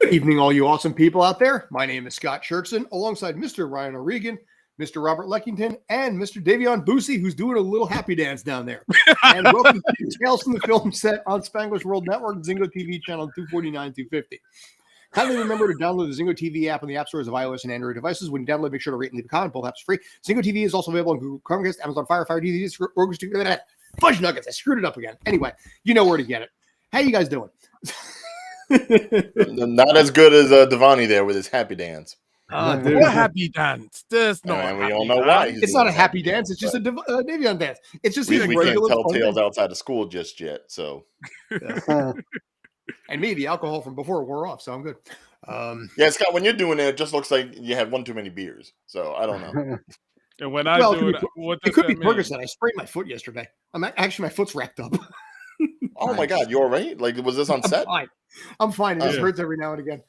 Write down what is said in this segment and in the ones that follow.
Good evening, all you awesome people out there. My name is Scott Schertzen, alongside Mr. Ryan O'Regan, Mr. Robert Leckington, and Mr. Dayveonne Boosie, who's doing a little happy dance down there. And welcome to Tales from the Film Set on Spanglish World Network, Zingo TV channel 249, 250. Kindly remember to download the Zingo TV app on the app stores of iOS and Android devices. When you download, make sure to rate and leave a comment. Both apps are free. Zingo TV is also available on Google Chromecast, Amazon Fire TV, Roku, Fudge Nuggets. I screwed it up again. Anyway, you know where to get it. How you guys doing? Not as good as Devani there with his happy dance. Dude. What happy dance? There's no. And we all know why. It's not a happy dance. It's just a Dayveonne dance. It's just we can't tell tales outside of school just yet. So, and me, the alcohol from before wore off, so I'm good. Yeah, Scott, when you're doing it just looks like you had one too many beers. So I don't know. And when I do it, what does it could that be mean? Percocet. I sprayed my foot yesterday. Actually, my foot's wrapped up. Oh my God, you all right? Like, was this on set? I'm fine. It just hurts every now and again.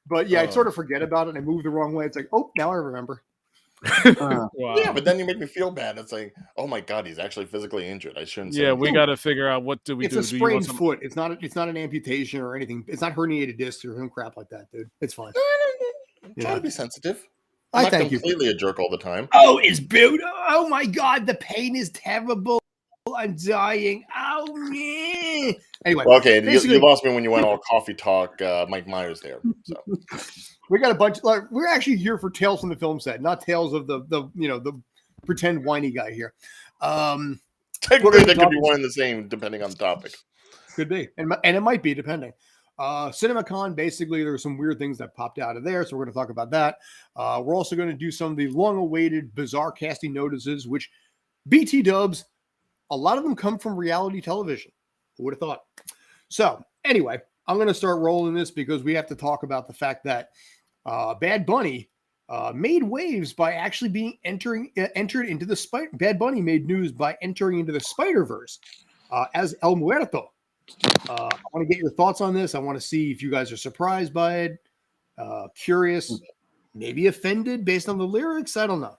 But yeah, I'd sort of forget about it. And I move the wrong way. It's like, oh, now I remember. Wow. Yeah, but then you make me feel bad. It's like, oh my God, he's actually physically injured. I shouldn't say. Yeah, we got to figure out what do we do. It's a sprained foot. It's not an amputation or anything. It's not herniated discs or some crap like that, dude. It's fine. Try to be sensitive. I I'm not thank completely you. a jerk all the time. Oh, it's beautiful. Oh my God, the pain is terrible. I'm dying. Oh man. Anyway, okay, you lost me when you went all coffee talk, Mike Myers there. So we got a bunch. We're actually here for Tales from the Film Set, not Tales of the pretend whiny guy here. Technically, they could be one and the same depending on the topic. Could be, and it might be depending. CinemaCon, basically, there were some weird things that popped out of there, so we're going to talk about that. We're also going to do some of the long-awaited bizarre casting notices, which BT dubs. A lot of them come from reality television. Who would have thought? So anyway, I'm going to start rolling this because we have to talk about the fact that Bad Bunny made waves by actually being entered into the Bad Bunny made news by entering into the Spiderverse as El Muerto. I want to get your thoughts on this. I want to see if you guys are surprised by it, curious, maybe offended based on the lyrics. I don't know.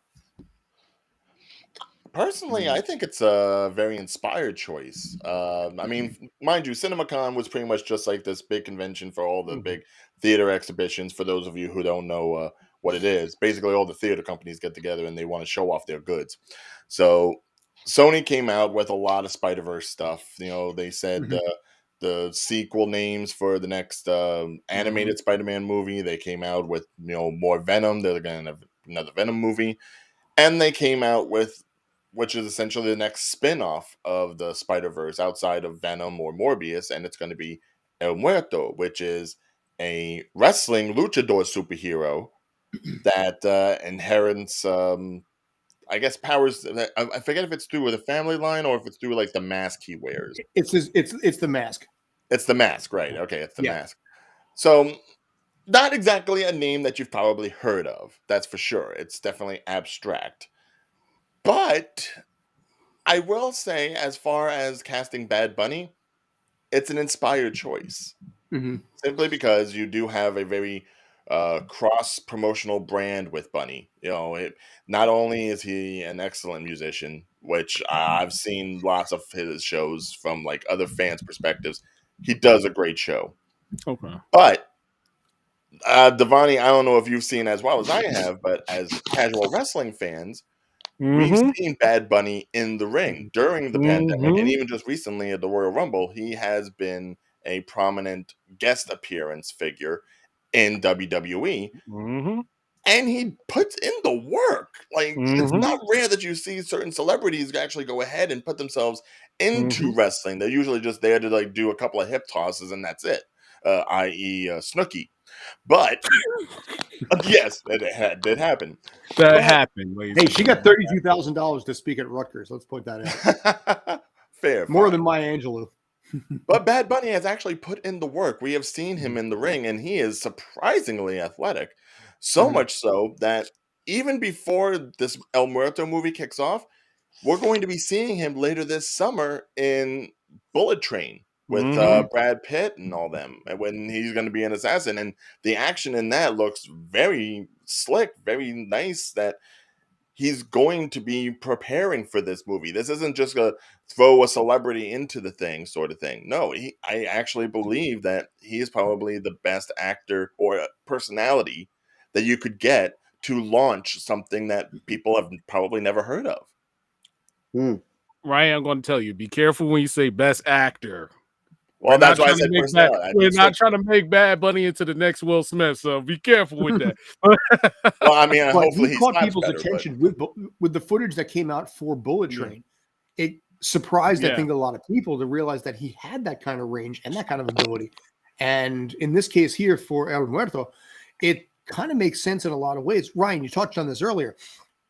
Personally, I think it's a very inspired choice. I mean, mind you, CinemaCon was pretty much just like this big convention for all the big theater exhibitions. For those of you who don't know what it is, basically all the theater companies get together and they want to show off their goods. So Sony came out with a lot of Spiderverse stuff. You know, they said the sequel names for the next animated Spider-Man movie. They came out with, more Venom. They're going to have another Venom movie. And they came out with, which is essentially the next spin-off of the Spider-Verse outside of Venom or Morbius, and it's going to be El Muerto, which is a wrestling luchador superhero that inherits, I guess, powers. I forget if it's through with a family line or if it's through like the mask he wears. It's the mask. It's the mask, right? Okay, it's the mask. So, not exactly a name that you've probably heard of. That's for sure. It's definitely abstract. But I will say, as far as casting Bad Bunny, it's an inspired choice. Simply because you do have a very cross-promotional brand with Bunny. Not only is he an excellent musician, which I've seen lots of his shows from like other fans' perspectives. He does a great show. Okay. But Devani, I don't know if you've seen as well as I have, but as casual wrestling fans, we've seen Bad Bunny in the ring during the pandemic, and even just recently at the Royal Rumble, he has been a prominent guest appearance figure in WWE, and he puts in the work. Like, it's not rare that you see certain celebrities actually go ahead and put themselves into wrestling. They're usually just there to like do a couple of hip tosses, and that's it, i.e. Snooki. But yes, it did happen. That happened. Hey, she got $32,000 to speak at Rutgers. Let's point that out. Fair. More than Maya Angelou. But Bad Bunny has actually put in the work. We have seen him in the ring, and he is surprisingly athletic. So much so that even before this El Muerto movie kicks off, we're going to be seeing him later this summer in Bullet Train with Brad Pitt and all them, when he's going to be an assassin. And the action in that looks very slick, very nice. That he's going to be preparing for this movie. This isn't just a throw a celebrity into the thing sort of thing. No, I actually believe that he is probably the best actor or personality that you could get to launch something that people have probably never heard of. Ryan, I'm going to tell you, be careful when you say best actor. Well, that's why I said personality. We're not trying to make Bad Bunny into the next Will Smith, so be careful with that. Well, I mean, but hopefully he he caught slaps people's better, attention with the footage that came out for Bullet Train. It surprised, I think, a lot of people to realize that he had that kind of range and that kind of ability. And in this case here for El Muerto, it kind of makes sense in a lot of ways. Ryan, you touched on this earlier.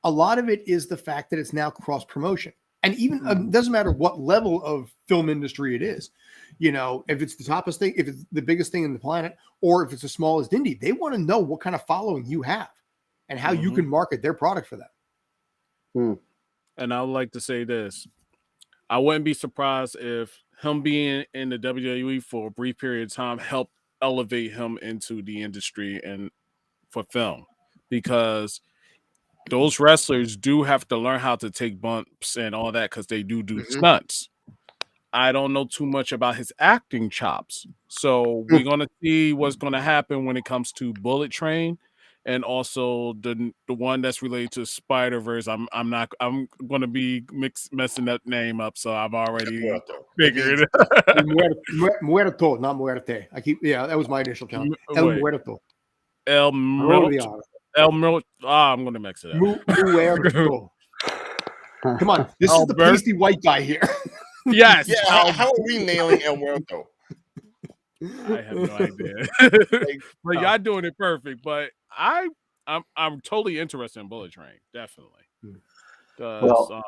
A lot of it is the fact that it's now cross promotion. And even doesn't matter what level of film industry it is, you know, if it's the toppest thing, if it's the biggest thing in the planet, or if it's the smallest indie, they want to know what kind of following you have and how you can market their product for that. And I would like to say this. I wouldn't be surprised if him being in the WWE for a brief period of time helped elevate him into the industry and for film, because those wrestlers do have to learn how to take bumps and all that because they do stunts. I don't know too much about his acting chops. So we're going to see what's going to happen when it comes to Bullet Train and also the one that's related to Spiderverse. I'm going to be messing that name up, so I've already figured it. Muerto, not muerte. That was my initial count. Muerto. Muerto. I'm going to mix it up. Muerto. Come on, this is the pasty white guy here. Yes. Yeah. How are we nailing El Muerto? I have no idea. But y'all doing it perfect. But I'm totally interested in Bullet Train. Definitely. Well,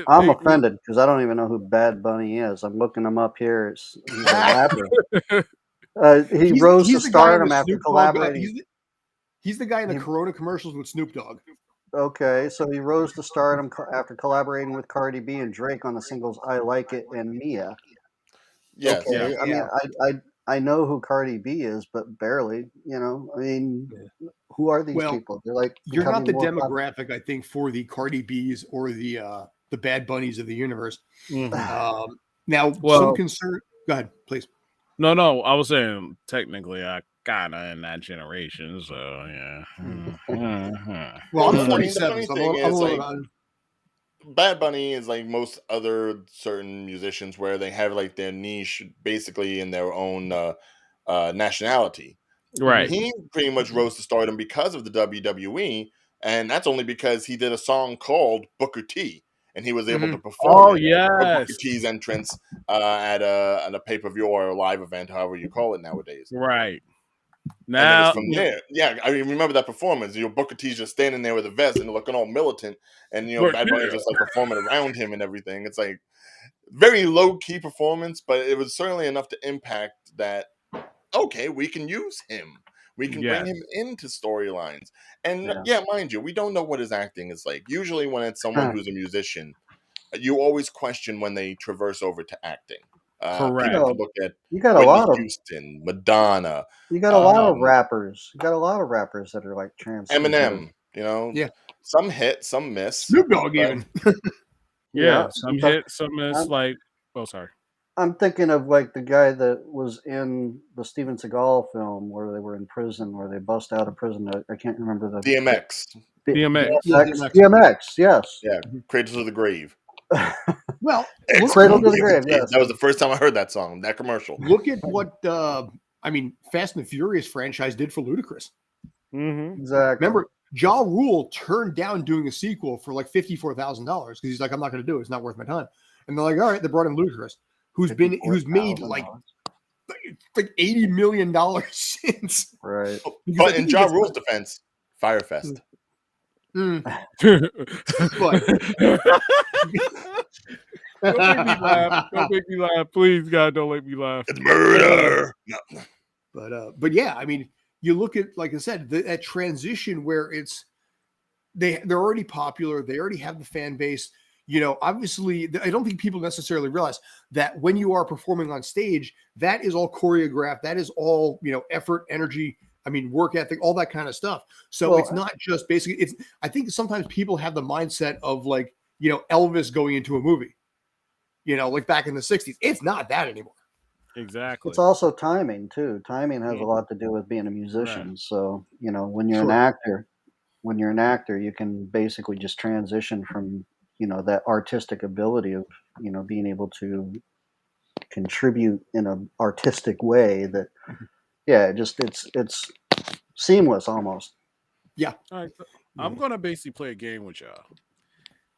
I'm offended because I don't even know who Bad Bunny is. I'm looking him up here. He's a rapper. He rose to stardom after collaborating. He's the guy in the Corona commercials with Snoop Dogg. Okay, so he rose to stardom after collaborating with Cardi B and Drake on the singles "I Like It" and "Mia." Yes. Okay. Yeah. I mean, I know who Cardi B is, but barely. You know, I mean, who are these people? They're like, you're not the demographic, I think, for the Cardi B's or the Bad Bunnies of the universe. Now, some concern. Go ahead, please. No, I was saying technically I kind of in that generation, so yeah. Well, I'm 47, so Bad Bunny is like most other certain musicians where they have like their niche basically in their own nationality. Right. He pretty much rose to stardom because of the WWE, and that's only because he did a song called Booker T. And he was able to perform Booker T's entrance at a pay-per-view or a live event, however you call it nowadays. Right. Now, from there, I remember that performance. Booker T's just standing there with a vest and looking all militant, and Bad Bunny just like performing around him and everything. It's like very low-key performance, but it was certainly enough to impact that. Okay, we can use him. We can bring him into storylines. And mind you, we don't know what his acting is like. Usually when it's someone who's a musician, you always question when they traverse over to acting. Correct. Look at you got a lot of Houston, Madonna. You got a lot of rappers. You got a lot of rappers that are like trans. Eminem, some hit, some miss. Snoop Dogg even. Some hit, some miss. Sorry. I'm thinking of like the guy that was in the Steven Seagal film where they were in prison, where they bust out of prison. I can't remember the DMX. DMX, yes. Yeah, Cradle to the Grave. Well, Cradle to the Grave, yes. That was the first time I heard that song, that commercial. Look at what, Fast and the Furious franchise did for Ludacris. Exactly. Remember, Ja Rule turned down doing a sequel for like $54,000 because he's like, I'm not going to do it. It's not worth my time. And they're like, all right, they brought in Ludacris, who's made like $80 million since. Right. But in Ja Rule's defense, Firefest. Don't make me laugh. Please, God, don't make me laugh. It's murder. No. But yeah, I mean, you look at, like I said, that transition where they're already popular, they already have the fan base. Obviously, I don't think people necessarily realize that when you are performing on stage, that is all choreographed. That is all, effort, energy, I mean, work ethic, all that kind of stuff. So it's not just basically. I think sometimes people have the mindset of like, you know, Elvis going into a movie, you know, like back in the 60s. It's not that anymore. Exactly. It's also timing too. Timing has a lot to do with being a musician. Right. So, you know, when you're an actor, you can basically just transition from, you know, that artistic ability of, you know, being able to contribute in an artistic way that, it's seamless almost. Yeah. All right. So I'm going to basically play a game with y'all.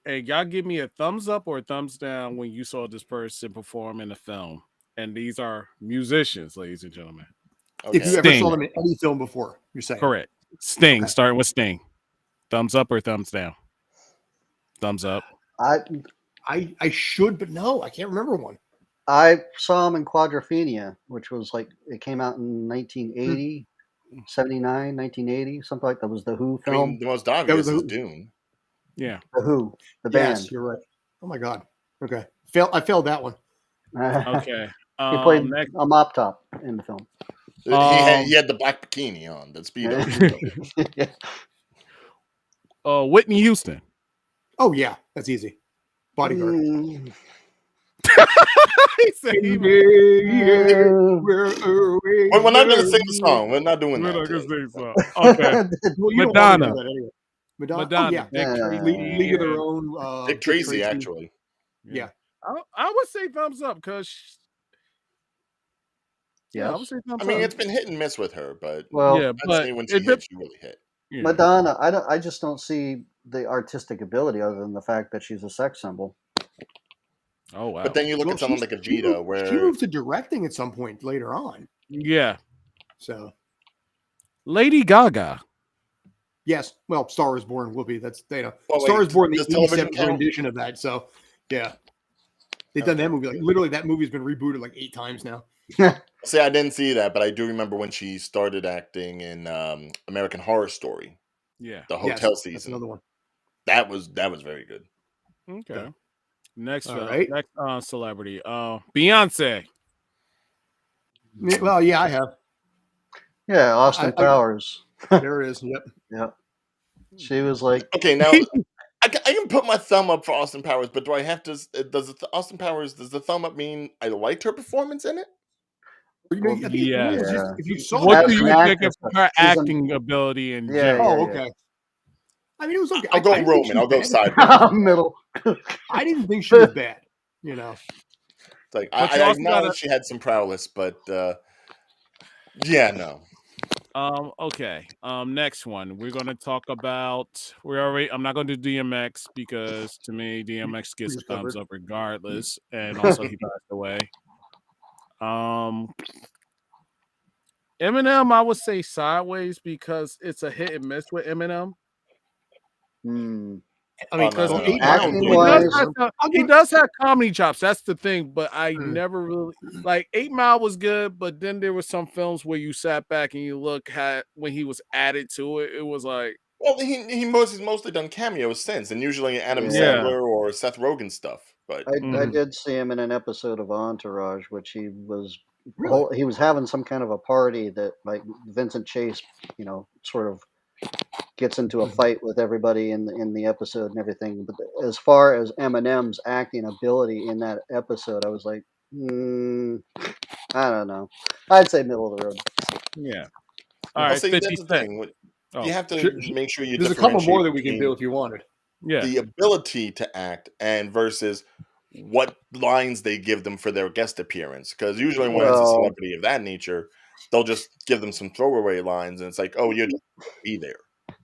Hey, y'all give me a thumbs up or a thumbs down when you saw this person perform in a film. And these are musicians, ladies and gentlemen. Okay. If you ever saw them in any film before, you're saying. Correct. Sting, starting with Sting. Thumbs up or thumbs down? Thumbs up. I should, but no, I can't remember one. I saw him in Quadrophenia, which was like, it came out in 1980, 79, 1980, something like that. Was the Who film. I mean, the most obvious is Dune. Yeah. The Who, the band. Yes, you're right. Oh my God. Okay. I failed that one. Okay. He played a mop top in the film. He had the black bikini on, the Speedo. Whitney Houston. Oh, yeah. That's easy. Bodyguard. We're not going to sing the song. We're not doing that. We're not going to sing the song. Okay. Well, Madonna. Anyway. Madonna. Oh, yeah. Dick Tracy. League of Their Own. Dick Tracy, actually. Yeah. I would say thumbs up because. Yeah, I would say thumbs up. I mean, it's been hit and miss with her, but I'd say when she hit, she really hit. Yeah. Madonna, I just don't see the artistic ability other than the fact that she's a sex symbol. Oh wow! But then you look at someone like a Vita, where she moved to directing at some point later on. Yeah. So, Lady Gaga. Yes. Well, Star is Born. Whoopi. That's Star is Born. The 87th rendition of that. So, yeah, they've done that movie. Like literally, that movie's been rebooted like 8 times now. See, I didn't see that, but I do remember when she started acting in American Horror Story. Yeah, the hotel season. That's another one. That was very good. Okay. Yeah. Next celebrity. Beyonce. Well, yeah, I have. Yeah, Austin Powers. There is. Yep. Yep. She was like, okay, now I can put my thumb up for Austin Powers, but do I have to? Does Austin Powers? Does the thumb up mean I liked her performance in it? If you saw what do you think of her acting ability in general? Oh, okay. I mean, it was okay. I'll go Roman. I'll go side. Middle. I didn't think she was bad. You know, it's like I acknowledge she had some prowess, but yeah, no. Okay. Next one. We're gonna talk about. I'm not gonna do DMX because to me DMX gets a thumbs up regardless, and also he passed away. Eminem, I would say sideways because it's a hit and miss with Eminem. I mean, because he does have comedy chops. That's the thing. But I never really like 8 Mile was good, but then there were some films where you sat back and you look at when he was added to it. It was like, well, he's mostly done cameos since, and usually Adam Sandler or Seth Rogen stuff. But I did see him in an episode of Entourage, which he was having some kind of a party that like Vincent Chase, you know, sort of gets into a fight with everybody in the episode and everything. But as far as Eminem's acting ability in that episode, I was like, I don't know. I'd say middle of the road. Yeah. All right. See, that's the thing. You have to make sure you. There's a couple more that we can do if you wanted. Yeah. The ability to act and versus what lines they give them for their guest appearance. Because usually when it's a celebrity of that nature, they'll just give them some throwaway lines, and it's like, oh, you just be there.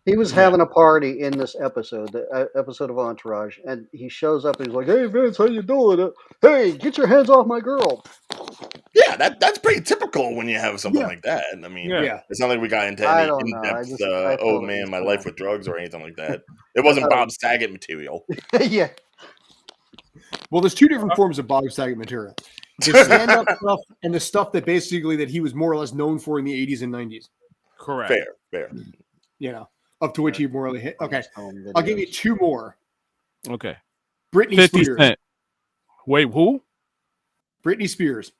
He was having a party in this episode, the episode of Entourage, and he shows up and he's like, "Hey Vince, how you doing? Hey, get your hands off my girl." Yeah, that's pretty typical when you have something like that. I mean, it's not like we got into any in-depth, oh man, my life with drugs or anything like that. It wasn't Bob Saget material. Yeah. Well, there's 2 different forms of Bob Saget material. The stand-up stuff and the stuff that basically that he was more or less known for in the 80s and 90s. Correct. Fair. You know, up to which he more or less hit. Okay, I'll give you 2 more. Okay. Britney 50 Spears. Cent. Wait, who? Britney Spears.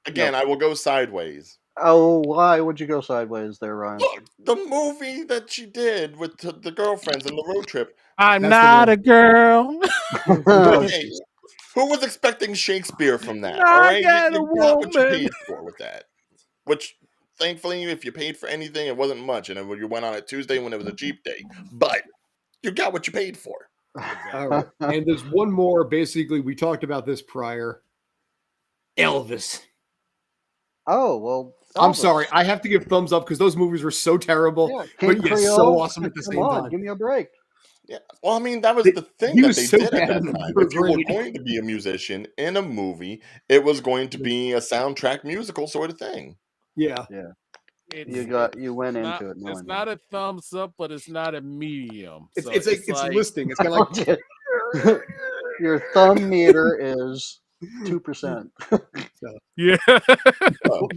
Again, I will go sideways. Oh, why would you go sideways there, Ryan? Look, the movie that she did with the girlfriends and the road trip. I'm not a girl. Hey, who was expecting Shakespeare from that? All right, you got what you paid for with that. Which, thankfully, if you paid for anything, it wasn't much, and you went on a Tuesday when it was a cheap day. But you got what you paid for. All right. And there's one more. Basically, we talked about this prior. Elvis. Oh, well. I'm sorry. I have to give thumbs up because those movies were so terrible, but yet so awesome at the same time. Give me a break. Yeah. Well, I mean, that was the thing that they did at that time. If you were great. going to be a musician in a movie, it was going to be a soundtrack musical sort of thing. Yeah. Yeah. You went into it. It's not a thumbs up, but it's not a medium. It's So it's like, listing. It's kind of like your thumb meter is 2%. Yeah.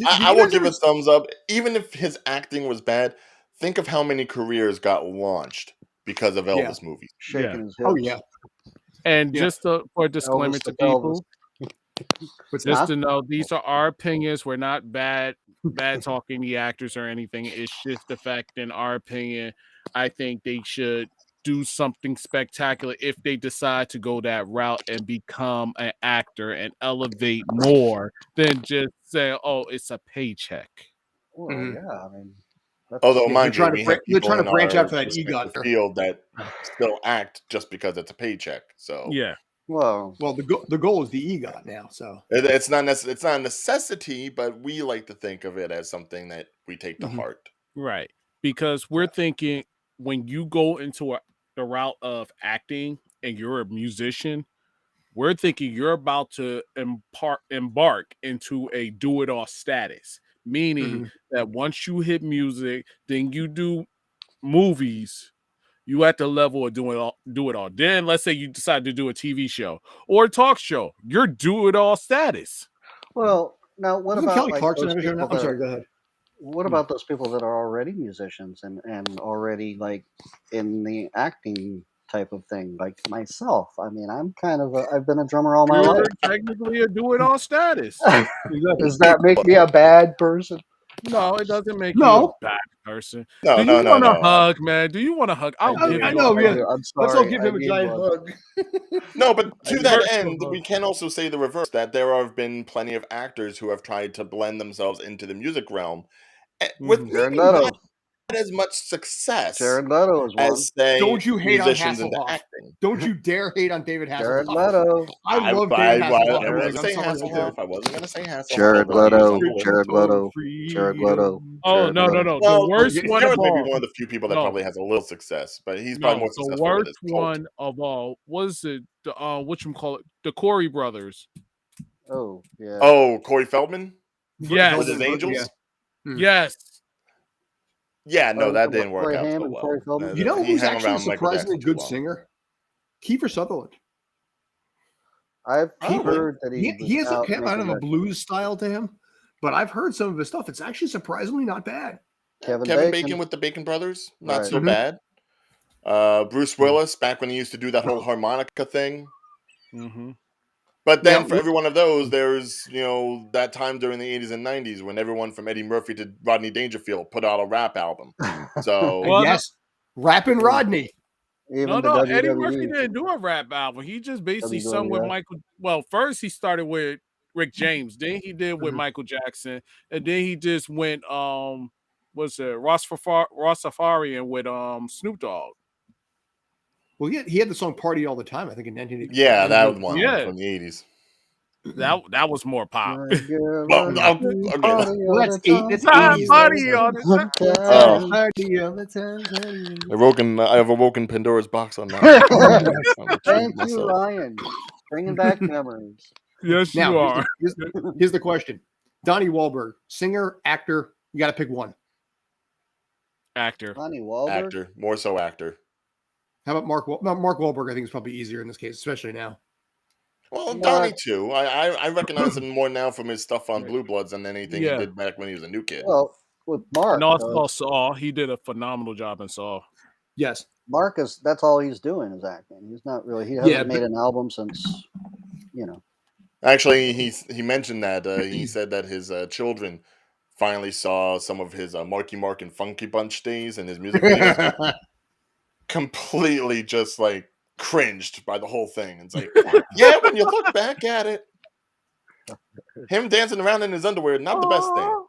I will give a thumbs up. Even if his acting was bad, think of how many careers got launched because of Elvis movies. Shaking his hips. Oh, yeah. And just for a disclaimer to people, just to know, these are our opinions. We're not bad talking the actors or anything. It's just the fact, in our opinion, I think they should do something spectacular if they decide to go that route and become an actor and elevate more than just say, "Oh, it's a paycheck." Well, yeah, I mean, although mind you, they're trying to branch out for that EGOT field that still act just because it's a paycheck. So yeah, well, the goal is the EGOT now. So it's not a necessity, but we like to think of it as something that we take to heart, right? Because we're thinking when you go into the route of acting and you're a musician, we're thinking you're about to embark into a do-it-all status, meaning that once you hit music, then you do movies, you at the level of do it all. Then let's say you decide to do a TV show or a talk show, you're do-it-all status. Well, now what about Kelly like Clarkson? those people I'm sorry, go ahead. What about those people that are already musicians and already like in the acting type of thing, like myself? I mean, I'm kind of I've been a drummer all my life. Technically a do-it-all status. Does that make me a bad person? No, it doesn't make you a bad person. No, do you want to hug, man? Do you want to hug? I'll give you. I know, yeah. I'm sorry. Let's all give him a giant hug. No, but to that end, we can also say the reverse, that there have been plenty of actors who have tried to blend themselves into the music realm with maybe not as much success as, say, don't you hate musicians on into Hasselhoff. acting. Don't you dare hate on David Hasselhoff. Jared Leto. I love David Hasselhoff. I wasn't going to say Hasselhoff. I wasn't going to say Hasselhoff. Jared Leto. Oh, no. Well, the worst one Jared of may all. be one of the few people that probably has a little success, but he's probably more successful. The worst one of all was it the whatchamacallit, the Corey brothers. Oh, yeah. Oh, Corey Feldman? Yes. With his Angels? Yeah. Yes. Yeah, no, that didn't work out so well. You know who's actually a surprisingly good singer? Kiefer Sutherland. I've heard that he has a kind of a blues style to him, but I've heard some of his stuff. It's actually surprisingly not bad. Kevin Bacon with the Bacon Brothers, not so bad. Bruce Willis, back when he used to do that whole harmonica thing. But then for every one of those, there's, that time during the 80s and 90s when everyone from Eddie Murphy to Rodney Dangerfield put out a rap album. So yes, Rappin' Rodney. No, Eddie Murphy didn't do a rap album. He just basically sung with Michael. Well, first he started with Rick James, then he did with Michael Jackson, and then he just went Rastafarian with Snoop Dogg. Well, he had the song "Party All the Time." I think in 1980. Yeah, that was one from the 80s. That was more pop. Well, that's 80s. Party all the time. I have awoken Pandora's box on that. Thank you, Ryan. Bringing back memories. Yes, you are. Here's the question: Donnie Wahlberg, singer, actor. You got to pick one. Actor. Donnie Wahlberg. Actor, more so actor. How about Mark Wahlberg? I think is probably easier in this case, especially now. Well, Donnie too. I recognize him more now from his stuff on Blue Bloods than anything he did back when he was a new kid. Well, with Mark, and also Saw, he did a phenomenal job in Saw. Yes, Mark that's all he's doing is acting. He's not really. He hasn't made an album since, Actually, he mentioned that he said that his children finally saw some of his Marky Mark and Funky Bunch days and his music videos. Completely just like cringed by the whole thing. It's like, yeah, when you look back at it, him dancing around in his underwear, not the best thing.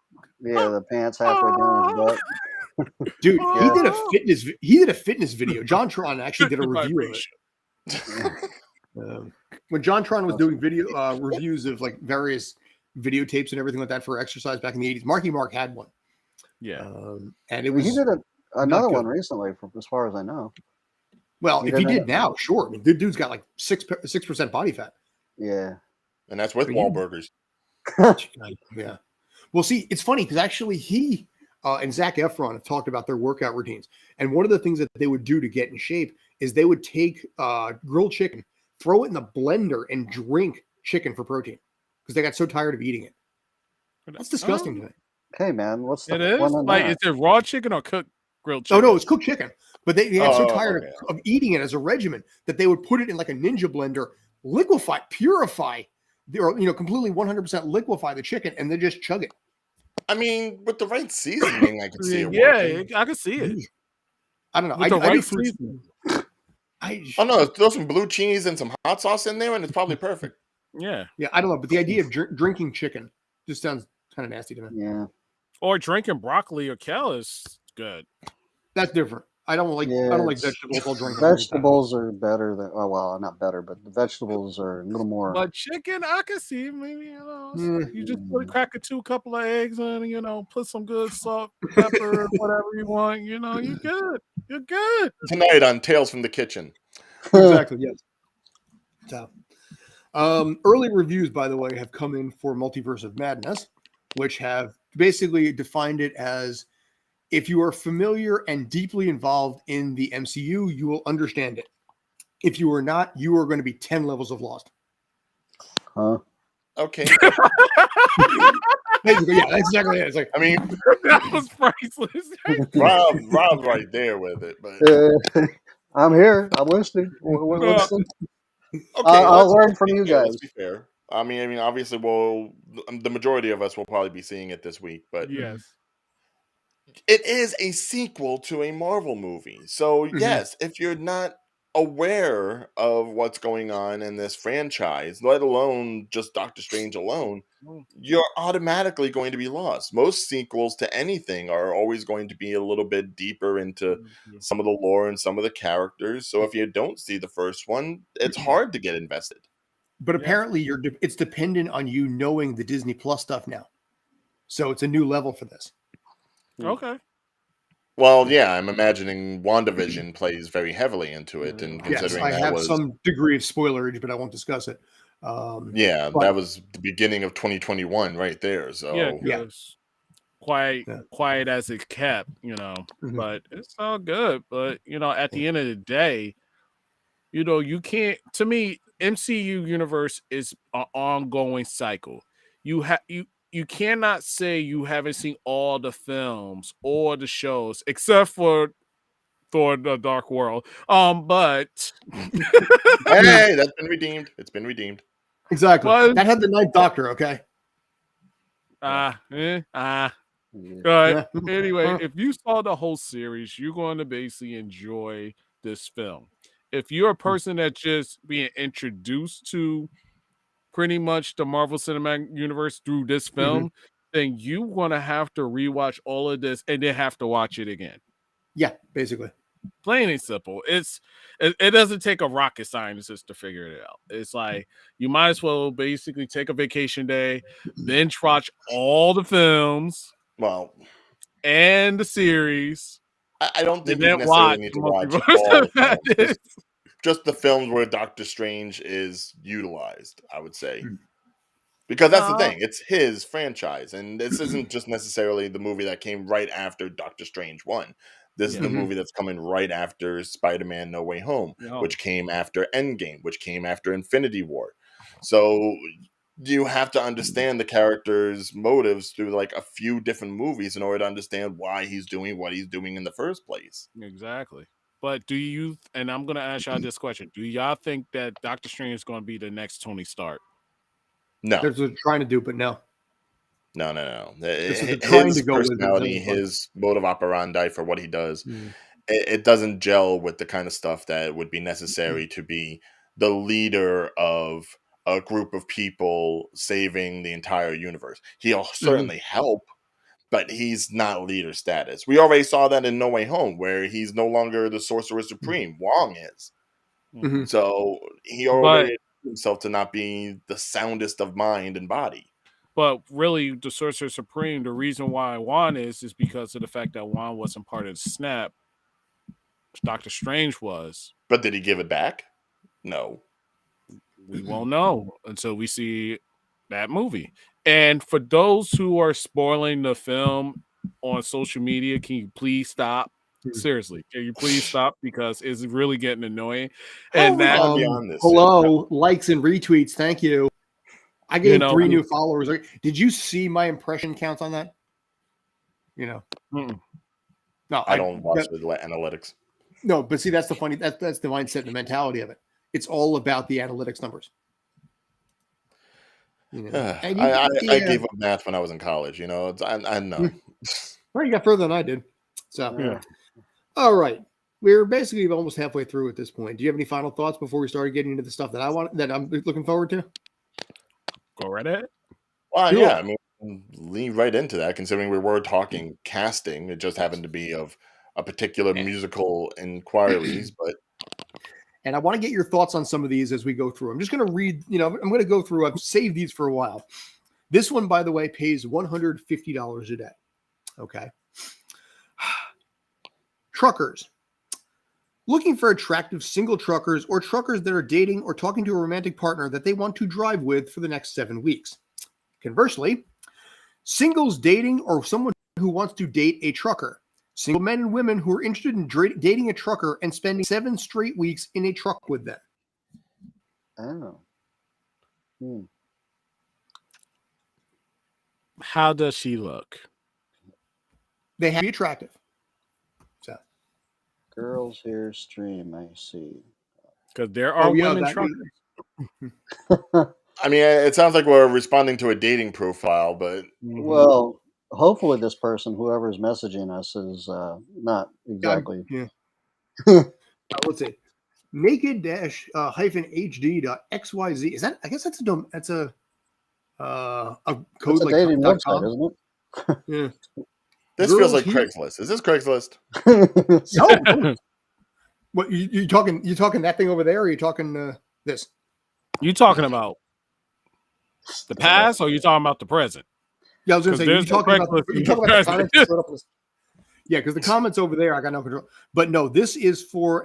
Yeah, the pants halfway down his butt. Dude, Yeah. he did a fitness video. John Tron actually did a review of it. When John Tron was doing video reviews of like various videotapes and everything like that for exercise back in the 80s, Marky Mark had one. Yeah. And it was He did another one recently, as far as I know. Well, if he did now, sure. I mean, the dude's got like 6% body fat. Yeah. And that's with Wahlburgers. Yeah. Well, see, it's funny because actually he and Zac Efron have talked about their workout routines. And one of the things that they would do to get in shape is they would take grilled chicken, throw it in the blender, and drink chicken for protein because they got so tired of eating it. That's disgusting to me. Okay, man. What's the It is? Like, is it raw chicken or cooked grilled chicken? Oh, no, it's cooked chicken. But they got so tired of eating it as a regimen that they would put it in like a ninja blender, liquefy, purify, or completely 100% liquefy the chicken, and then just chug it. I mean, with the right seasoning, I could see it. Yeah, I could see it. I don't know. With the right seasoning. No, throw some blue cheese and some hot sauce in there, and it's probably perfect. Yeah. Yeah, I don't know, but the idea of drinking chicken just sounds kind of nasty to me. Yeah. Or drinking broccoli or kale is good. That's different. I don't like vegetables. I'll drink vegetables are better than not better, but the vegetables are a little more. But chicken, I can see maybe you just crack a couple of eggs and put some good salt, pepper, whatever you want. You're good. You're good. Tonight on Tales from the Kitchen. Exactly. Yes. So, early reviews, by the way, have come in for Multiverse of Madness, which have basically defined it as, if you are familiar and deeply involved in the MCU, you will understand it. If you are not, you are going to be 10 levels of lost. Huh? Okay. Yeah, that's exactly it. It's like, I mean, that was priceless. Rob's right there with it, but I'm here. I'm listening. Okay, I'll learn from you guys. Let's be fair. I mean, obviously, the majority of us will probably be seeing it this week, but yes. It is a sequel to a Marvel movie. So, yes, if you're not aware of what's going on in this franchise, let alone just Doctor Strange alone, you're automatically going to be lost. Most sequels to anything are always going to be a little bit deeper into some of the lore and some of the characters. So if you don't see the first one, it's hard to get invested. But apparently it's dependent on you knowing the Disney Plus stuff now. So it's a new level for this. Okay. Well, yeah, I'm imagining WandaVision plays very heavily into it, and considering I have some degree of spoilerage, but I won't discuss it. That was the beginning of 2021 right there. So quiet as it kept, but it's all good. But at the end of the day, you can't. To me, MCU universe is an ongoing cycle. You cannot say you haven't seen all the films or the shows except for Thor: The Dark World. But hey, that's been redeemed. It's been redeemed. Exactly. That had the Ninth Doctor. Okay. But anyway, if you saw the whole series, you're going to basically enjoy this film. If you're a person that's just being introduced to pretty much the Marvel Cinematic Universe through this film, then you're going to have to rewatch all of this and then have to watch it again. Yeah, basically. Plain and simple. It doesn't take a rocket scientist to figure it out. It's like you might as well basically take a vacation day, then watch all the films, and the series. I don't think you necessarily need to watch all the films. Just the films where Doctor Strange is utilized, I would say. Because that's the thing. It's his franchise. And this isn't just necessarily the movie that came right after Doctor Strange 1. This is the movie that's coming right after Spider-Man No Way Home, which came after Endgame, which came after Infinity War. So you have to understand the character's motives through like a few different movies in order to understand why he's doing what he's doing in the first place. Exactly. But and I'm going to ask y'all this question, do y'all think that Doctor Strange is going to be the next Tony Stark? No. That's what they're trying to do, but no. No. His personality, his mode of operandi for what he does, it doesn't gel with the kind of stuff that would be necessary to be the leader of a group of people saving the entire universe. He'll certainly help, but he's not leader status. We already saw that in No Way Home, where he's no longer the Sorcerer Supreme. Wong is. So he already himself to not be the soundest of mind and body. But really, the Sorcerer Supreme, the reason why Juan is because of the fact that Juan wasn't part of the snap. Doctor Strange was. But did he give it back? No. We won't know until we see that movie. And for those who are spoiling the film on social media, can you please stop? Seriously, can you please stop? Because it's really getting annoying. And that hello, likes and retweets. Thank you. I gained 3 new followers. Did you see my impression counts on that? No, I don't watch the analytics. No, but see, that's the funny. That's the mindset and the mentality of it. It's all about the analytics numbers. I gave up math when I was in college. I know. Well, you got further than I did. So, all right, we're basically almost halfway through at this point. Do you have any final thoughts before we start getting into the stuff that I'm looking forward to? Go right ahead. Well, sure. Yeah, I mean, lean right into that. Considering we were talking casting, it just happened to be of a particular musical inquiries, but. And I want to get your thoughts on some of these as we go through. I'm just going to read, I'm going to go through. I've saved these for a while. This one, by the way, pays $150 a day. Okay. Truckers. Looking for attractive single truckers or truckers that are dating or talking to a romantic partner that they want to drive with for the next 7 weeks. Conversely, singles dating or someone who wants to date a trucker. Single men and women who are interested in dating a trucker and spending 7 straight weeks in a truck with them. Oh. How does she look? They have to be attractive. So, girls here stream, I see. Because there are women truckers. I mean, it sounds like we're responding to a dating profile, but well. Hopefully this person, whoever's messaging us, is not exactly. Yeah. Let's see. Naked-hd.xyz. Is that? I guess that's a code it's a like dating website, isn't it? Yeah. This feels like Craigslist. Is this Craigslist? No. What you talking? You talking that thing over there? Or are you talking this? You talking about the past, or you talking about the present? Yeah, I was going to say, you talking about the comments? Yeah, because the comments over there, I got no control. But no, this is for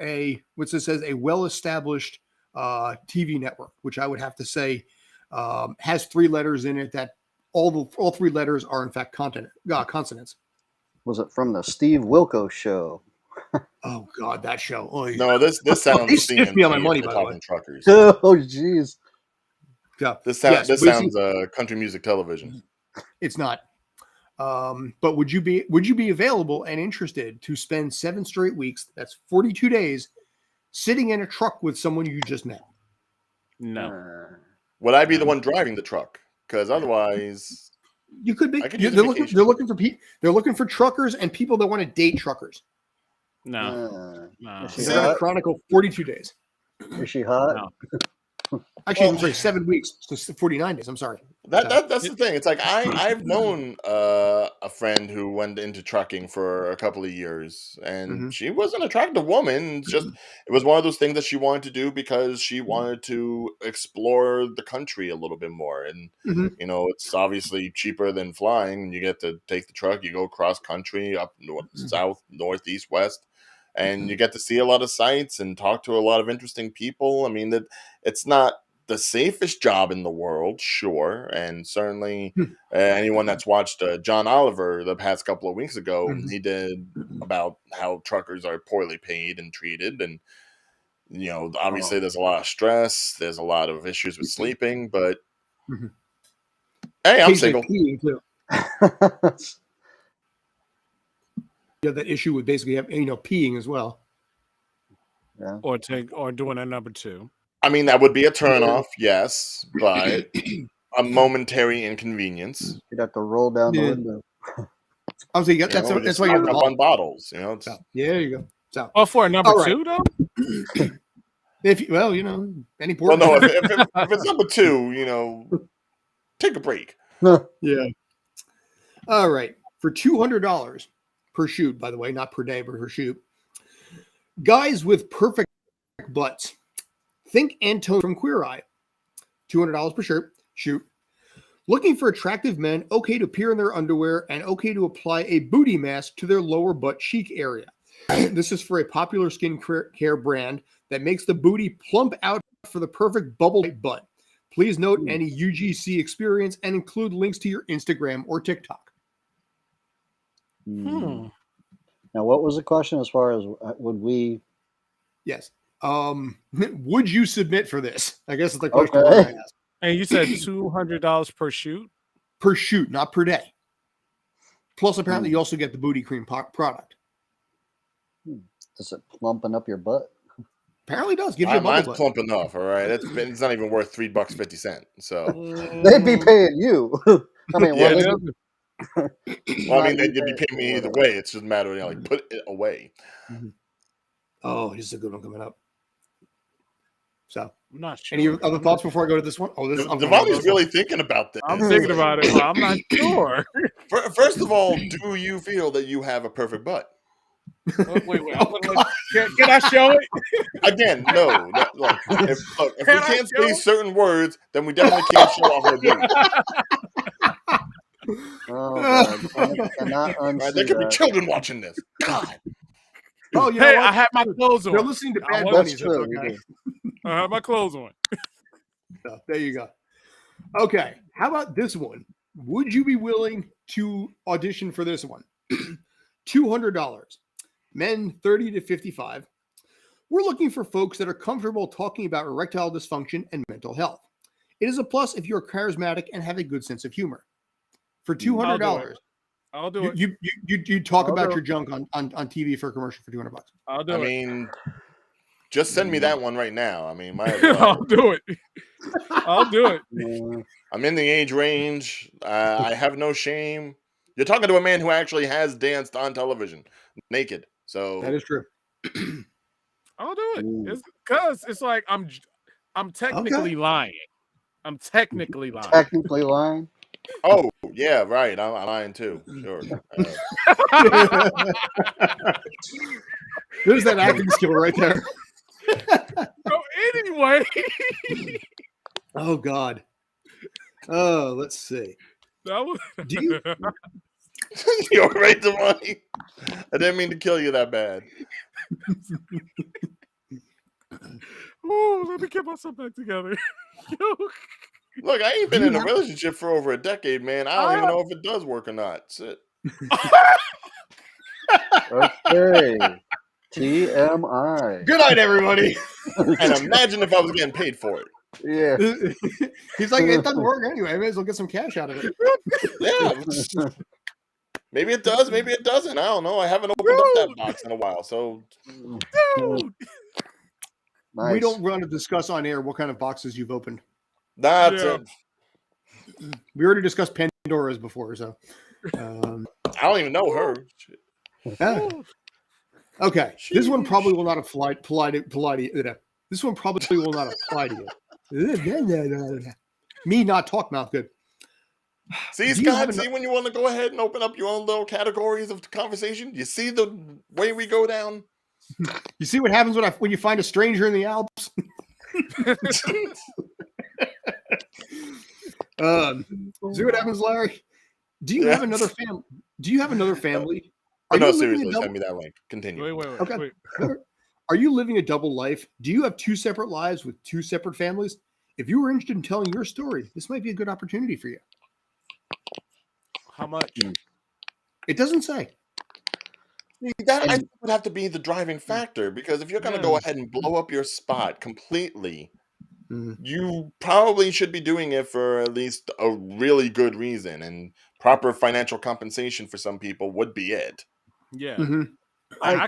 what's it says, a well-established TV network, which I would have to say has 3 letters in it that all 3 letters are in fact consonants. Was it from the Steve Wilkos show? Oh God, that show! Oh, yeah. No, this sounds. They stiffed me on my money, by the way. Truckers. Oh, jeez. Yeah, this sounds country music television. It's not. But would you be available and interested to spend 7 straight weeks? That's 42 days sitting in a truck with someone you just met. No. Would I be the one driving the truck? Because otherwise, you could be. They're looking for truckers and people that want to date truckers. No. Chronicle 42 days. Is she hot? No. Actually, I'm sorry, 7 weeks. So 49 days. I'm sorry. That's the thing. It's like I've known a friend who went into trucking for a couple of years, and she was an attractive woman. It's just it was one of those things that she wanted to do because she wanted to explore the country a little bit more. And it's obviously cheaper than flying. You get to take the truck, you go cross country, up north, south, northeast, west. And you get to see a lot of sights and talk to a lot of interesting people. I mean, that it's not the safest job in the world, sure. And certainly anyone that's watched John Oliver the past couple of weeks ago, he did about how truckers are poorly paid and treated. And, obviously there's a lot of stress. There's a lot of issues with sleeping. But, hey, I'm single. That issue would basically have peeing as well. Yeah. Or doing a number 2. I mean, that would be a turnoff, yes, but a momentary inconvenience. You'd have to roll down the window. Obviously, that's why you have up on bottles. yeah, there you go. So, for a number 2 though. If any port. Well, no, if it's number 2, take a break. Yeah. All right, for $200 per shoot, by the way, not per day, but per shoot. Guys with perfect butts. Think Antone from Queer Eye. $200 per shoot. Looking for attractive men, okay to appear in their underwear and okay to apply a booty mask to their lower butt cheek area. This is for a popular skincare brand that makes the booty plump out for the perfect bubble butt. Please note any UGC experience and include links to your Instagram or TikTok. Now, what was the question as far as would we? Yes. Would you submit for this? I guess it's the question. Okay. And you said $200 per shoot? Per shoot, not per day. Plus, apparently, you also get the booty cream product. Does it plumping up your butt? Apparently does. Gives you a Mine's butt. plump enough, all right? It's not even worth $3.50. So they'd be paying you. I mean, well, I mean, they'd be paying me either way. It's just a matter of put it away. Oh, here's a good one coming up. So, I'm not sure. Any other thoughts before I go to this one? Oh, this Devontae's really thinking about this. I'm thinking about it, but I'm not sure. First of all, do you feel that you have a perfect butt? Wait. Can I show it? Again, no. Look, if we can't say certain words, then we definitely can't show off the booty. I cannot unsee There could be children watching this. God. Oh, you hey, know what? I had my clothes on. They're listening to Bad Bunnies. Bunnies. Okay. I had my clothes on. So, there you go. Okay. How about this one? Would you be willing to audition for this one? $200. Men 30 to 55. We're looking for folks that are comfortable talking about erectile dysfunction and mental health. It is a plus if you're charismatic and have a good sense of humor. For $200, I'll do it. You talk about your junk on TV for a commercial for $200. I'll do it. I mean, just send me that one right now. I mean, might as well. I'll do it. I'll do it. I'm in the age range. I have no shame. You're talking to a man who actually has danced on television naked. So that is true. I'll do it. It's because it's like I'm technically lying. I'm technically lying. Technically lying. Oh yeah, right. I'm lying too. Sure. There's that acting skill right there. So anyway. Oh God. Oh, let's see. Do you? You're right, Devontae. I didn't mean to kill you that bad. Oh, let me get myself back together. Look, I ain't been in a relationship for over a decade, man. I don't even know if it does work or not. That's it. Okay. TMI. Good night, everybody. And imagine if I was getting paid for it. Yeah. He's like, it doesn't work anyway. I may as well get some cash out of it. Yeah. Maybe it does. Maybe it doesn't. I don't know. I haven't opened up that box in a while. So Nice. We don't want to discuss on air what kind of boxes you've opened. that's it. We already discussed Pandora's before, so I don't even know her. Okay. This one probably will not apply to This one probably will not apply to you. Me not talk mouth good. See, Scott, when you want to go ahead and open up your own little categories of conversation? You see the way we go down? You see what happens when you find a stranger in the Alps? See what happens, Larry? Do you have another family? Do you have another family? No, seriously, send me that link. Continue. Wait. Okay. Are you living a double life? Do you have two separate lives with two separate families? If you were interested in telling your story, this might be a good opportunity for you. How much? It doesn't say. That I think would have to be the driving factor, because if you're going to go ahead and blow up your spot completely, you probably should be doing it for at least a really good reason, and proper financial compensation for some people would be it. Yeah. I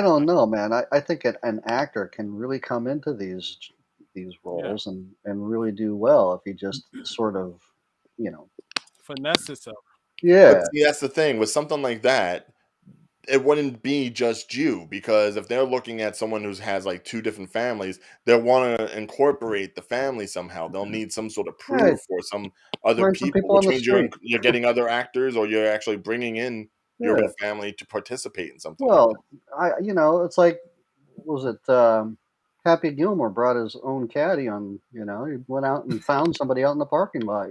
don't know, man. I think an actor can really come into these these roles and really do well if he just sort of, finesse himself. Yeah. But see, that's the thing with something like that. It wouldn't be just you, because if they're looking at someone who has like two different families, they'll want to incorporate the family somehow. They'll need some sort of proof or some other Find some people, on which the means street. you're getting other actors, or you're actually bringing in your whole family to participate in something. Well, it's like, was it Happy Gilmore brought his own caddy on, he went out and found somebody out in the parking lot,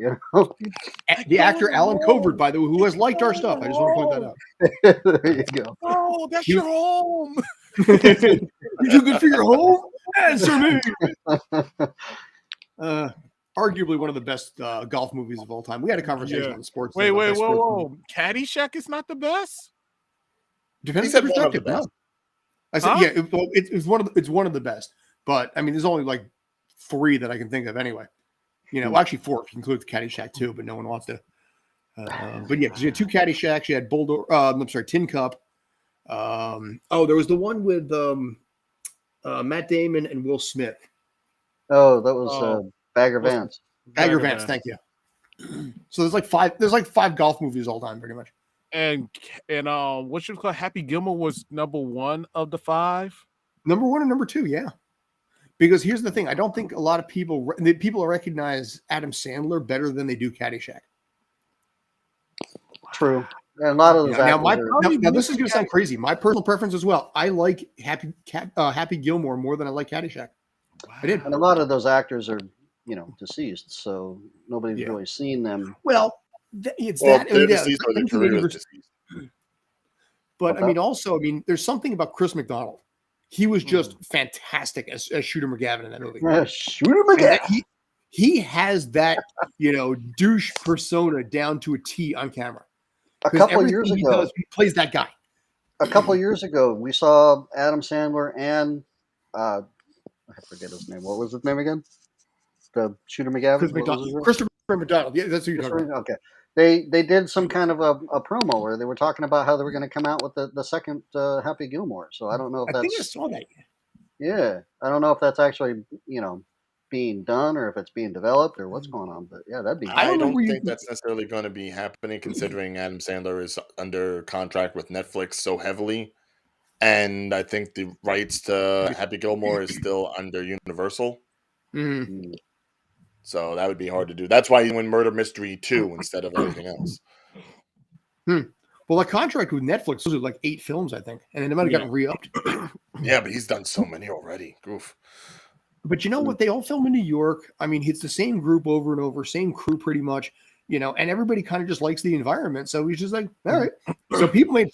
The actor Alan Covert, by the way, who has liked our stuff. I just want to point that out. There you go. Oh, that's your home. You too good for your home? Answer me. Arguably one of the best golf movies of all time. We had a conversation on the sports. Wait, whoa. Caddyshack is not the best? Depends on perspective. No. I said, it's one of the best. But I mean, there's only like 3 that I can think of anyway. Well, actually 4 if you include Caddyshack too, but no one wants to. But yeah, because you had 2 Caddyshack, you had Tin Cup. There was the one with Matt Damon and Will Smith. Oh, that was Bagger Vance. Bagger Vance, thank you. So there's like 5 golf movies all time, pretty much. And what you call Happy Gilmore was number 1 of the 5. Number 1 and number 2, yeah. Because here's the thing: I don't think a lot of people recognize Adam Sandler better than they do Caddyshack. True. And a lot of those now this is going to sound crazy. My personal preference as well. I like Happy Gilmore more than I like Caddyshack. Wow. I did. And a lot of those actors are, deceased, so nobody's really seen them. Well, it's that. They're deceased or their career is deceased. But there's something about Chris McDonald. He was just fantastic as Shooter McGavin in that movie. Shooter McGavin. He has that, douche persona down to a T on camera. A couple of years ago, he plays that guy. A couple of years ago, we saw Adam Sandler and I forget his name. What was his name again? The Shooter McGavin? Christopher McDonald. Yeah, that's who you're talking about. Okay. They did some kind of a promo where they were talking about how they were going to come out with the second Happy Gilmore. So I don't know if I think I saw that. Yeah. I don't know if that's actually, being done or if it's being developed or what's going on. But yeah, that'd be. I don't think that's necessarily going to be happening, considering Adam Sandler is under contract with Netflix so heavily. And I think the rights to Happy Gilmore is still under Universal. Mm-hmm. So that would be hard to do. That's why he went Murder Mystery 2 instead of anything else. Well, a contract with Netflix was like 8 films, I think. And they might have gotten re-upped. Yeah, but he's done so many already. Oof. But you know what? They all film in New York. I mean, it's the same group over and over, same crew pretty much, and everybody kind of just likes the environment. So he's just like, all right. So people made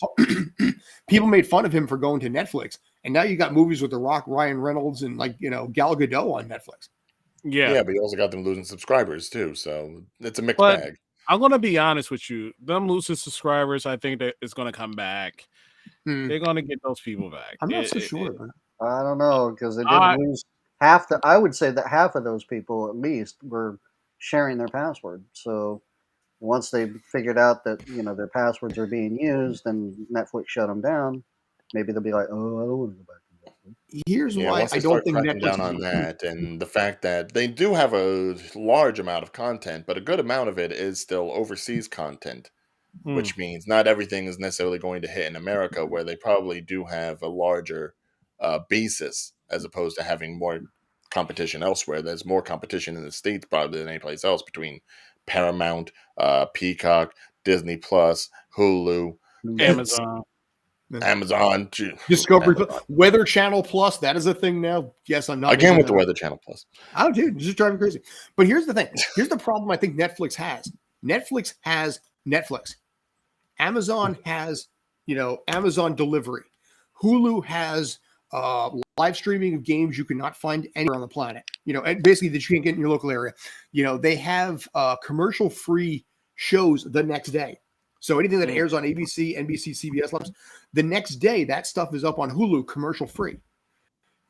fun of him for going to Netflix. And now you got movies with The Rock, Ryan Reynolds, and Gal Gadot on Netflix. Yeah, but you also got them losing subscribers too, so it's a mixed bag. I'm gonna be honest with you. Them losing subscribers, I think that it's gonna come back. They're gonna get those people back. I'm not so sure. I don't know, because they did lose half. I would say that half of those people at least were sharing their password. So once they figured out that their passwords are being used and Netflix shut them down, maybe they'll be like, oh, I don't want to go back. Here's why I don't think Netflix down on that, and the fact that they do have a large amount of content, but a good amount of it is still overseas content, which means not everything is necessarily going to hit in America, where they probably do have a larger basis as opposed to having more competition elsewhere. There's more competition in the States probably than any place else between Paramount, Peacock, Disney Plus, Hulu, Amazon, Discovery, Weather Channel Plus. That is a thing now. Yes, I'm not again with the Weather Channel Plus. Oh, dude, just driving crazy. But here's the thing. Here's the problem. I think Netflix has. Netflix has Netflix. Amazon has, Amazon delivery. Hulu has live streaming of games you cannot find anywhere on the planet. And basically that you can't get in your local area. They have commercial-free shows the next day. So anything that airs on ABC, NBC, CBS, the next day, that stuff is up on Hulu, commercial free.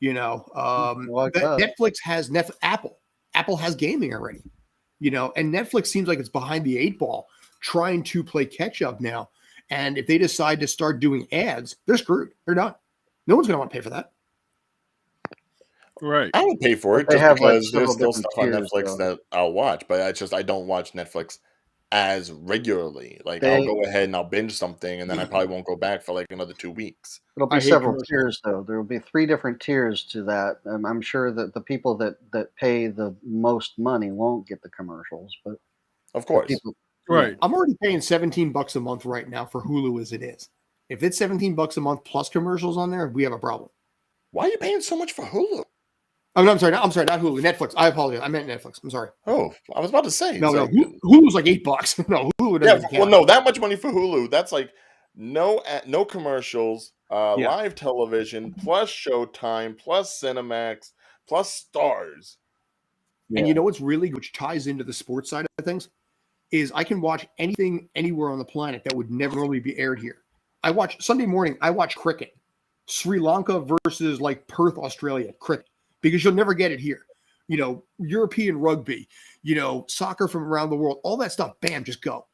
Netflix has Apple. Apple has gaming already. And Netflix seems like it's behind the 8 ball, trying to play catch up now. And if they decide to start doing ads, they're screwed. They're done. No one's going to want to pay for that. Right. I would pay for it They just have, like, because there's several still different stuff on tiers, Netflix though. that I'll watch, but I don't watch Netflix as regularly. Like I'll They go ahead and I'll binge something, and then I probably won't go back for like another 2 weeks. It'll I be hate several commercials. tiers, though. There will be 3 different tiers to that. I'm sure that the people that pay the most money won't get the commercials, but Of the course. people, Right. I'm already paying $17 a month right now for Hulu as it is. If it's $17 a month plus commercials on there, we have a problem. Why are you paying so much for Hulu? Oh, no, I'm sorry, not Hulu, Netflix. I apologize. I meant Netflix. I'm sorry. Oh, I was about to say. No, It's no, like, Hulu's like $8. No, Hulu doesn't yeah, even well, count. no, that much money for Hulu. That's like no commercials, Yeah. live television, plus Showtime, plus Cinemax, plus Stars. And you know what's really, which ties into the sports side of things, is I can watch anything anywhere on the planet that would never normally be aired here. I watch Sunday morning, I watch cricket. Sri Lanka versus like Perth, Australia, cricket, because you'll never get it here. You know, European rugby, you know, soccer from around the world, all that stuff, bam, just go.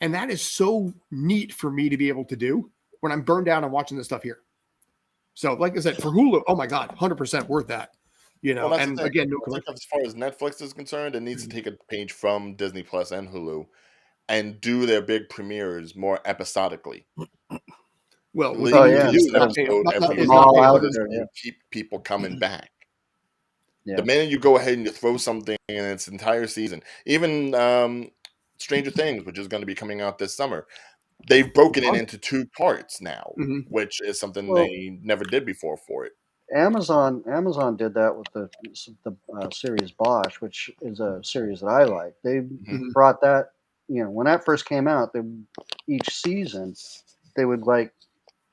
And that is so neat for me to be able to do when I'm burned out and watching this stuff here. So, like I said, for Hulu, oh my God, 100% worth that. You know, Well, that's and the thing. again, no I think as far as Netflix is concerned, it needs to take a page from Disney Plus and Hulu and do their big premieres more episodically. Well, what Leave they need to just do an is episode not every is month not pay out because there, you yeah. keep people coming back. Yeah. The minute you go ahead and you throw something in its entire season, even Stranger Things, which is going to be coming out this summer, they've broken it into 2 parts now, Mhm. which is something Well, they never did before for it. Amazon did that with the series Bosch, which is a series that I like. They Mhm. brought that, you know, when that first came out, each season they would like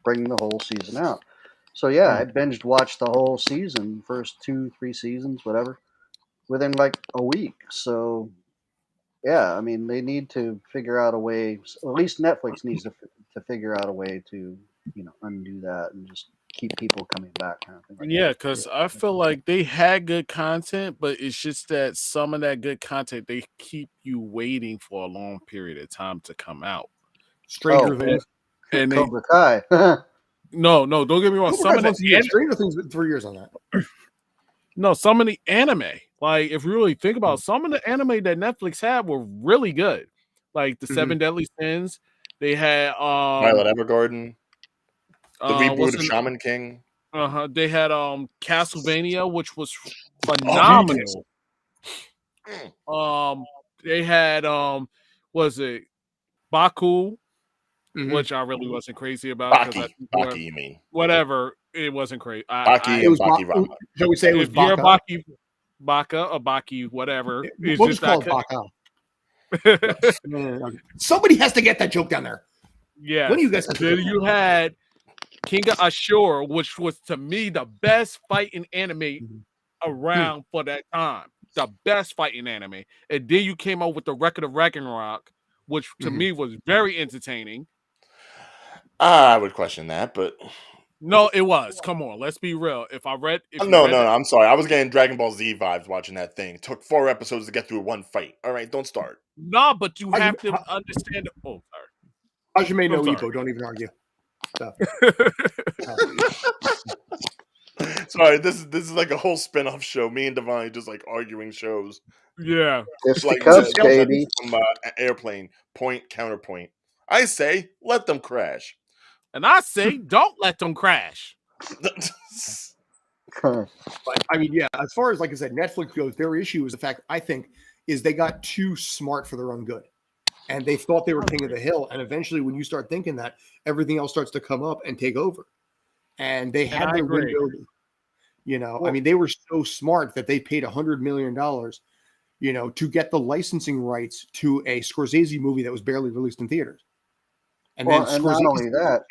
bring the whole season out. So yeah, I binged watched the whole season, first 2-3 seasons, whatever, within like a week. So yeah, I mean they need to figure out a way. At least Netflix needs to figure out a way to, you know, undo that and just keep people coming back, kind of thing. Yeah, because I feel like they had good content, but it's just that some of that good content they keep you waiting for a long period of time to come out. Stranger Things. And they Cobra Kai. no, don't get me wrong. Cobra Some Kai's of the once a year. Stranger Things with 3 years on that. no, some of the anime, like if you really think about it, some of the anime that Netflix had were really good. Like the Seven Deadly Sins. They had Violet Evergarden, the reboot of what's Shaman King. they had Castlevania, which was Oh, phenomenal. yes. They had was it Baku, which I really wasn't crazy about because Baki, you mean? whatever, it wasn't crazy. Baki It and was Baki Rama. Shall we say it was If you're Baka? Baka or Baki, whatever. It's We'll just just call it Baka. Somebody has to get that joke down there. Yes. When do you guys? Then you had King of Ashura, which was to me the best fighting anime around for that time. The best fighting anime. And then you came out with the Record of Ragnarok, which to me was very entertaining. I would question that, but no, it was. Come on, let's be real. No, I'm sorry. I was getting Dragon Ball Z vibes watching that thing. It took 4 episodes to get through one fight. All right, don't start. No, but you have to understand. Oh, sorry. Hajime no Ippo. Don't even argue. So. Sorry, this is like a whole spin-off show. Me and Divine just like arguing shows. Yeah, it's like the Cubs, baby. From Airplane, point, counterpoint. I say, let them crash. And I say, don't let them crash. But I mean, yeah, as far as, like I said, Netflix goes, their issue is the fact, I think, is they got too smart for their own good. And they thought they were king of the hill. And eventually, when you start thinking that, everything else starts to come up and take over. And they had their window. You know, I mean, they were so smart that they paid $100 million, you know, to get the licensing rights to a Scorsese movie that was barely released in theaters. And then and not only that,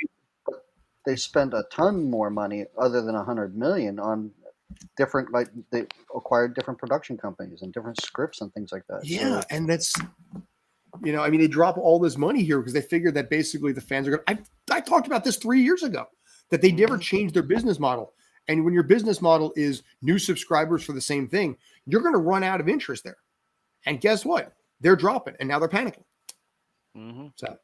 they spent a ton more money, other than $100 million, on different, like they acquired different production companies and different scripts and things like that. Yeah, so, and that's, you know, I mean, they drop all this money here because they figured that basically the fans are going to. I talked about this 3 years ago, that they never changed their business model. And when your business model is new subscribers for the same thing, you're going to run out of interest there. And guess what? They're dropping, and now they're panicking. So,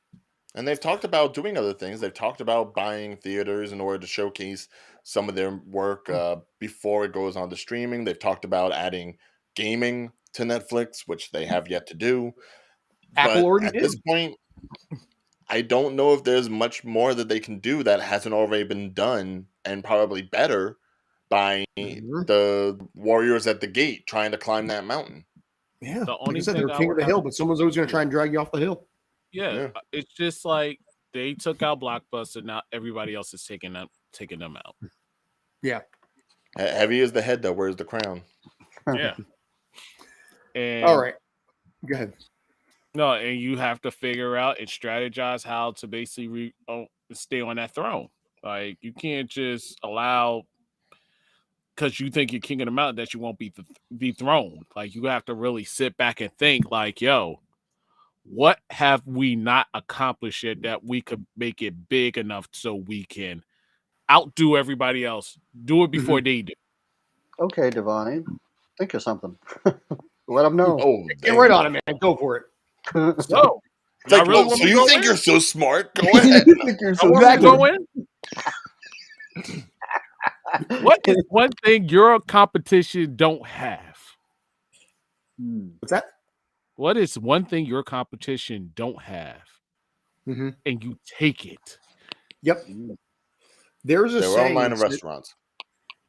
And they've talked about doing other things. They've talked about buying theaters in order to showcase some of their work before it goes on to streaming. They've talked about adding gaming to Netflix, which they have yet to do. Apple But already at did. this point, I don't know if there's much more that they can do that hasn't already been done, and probably better by the warriors at the gate trying to climb that mountain. Yeah, The like only I said, thing they're I king would of the have hill, but someone's always going to try and drag you off the hill. Yeah, it's just like they took out Blockbuster. Now everybody else is taking them out. Yeah. Heavy is the head, though. Where's the crown? Yeah. And all right, go ahead. No, and you have to figure out and strategize how to basically stay on that throne. Like you can't just allow because you think you're king of the mountain that you won't be dethroned. Like you have to really sit back and think, like, yo, what have we not accomplished yet that we could make it big enough so we can outdo everybody else? Do it before they do. Okay, Devon, think of something. Let them know. Oh, get right on it, man. Go for it. So, it's like, really so you think you're so smart? Go You ahead. think you're so go in? What is one thing your competition don't have? What's that? What is one thing your competition don't have? And you take it. Yep. There's a They're saying online restaurants.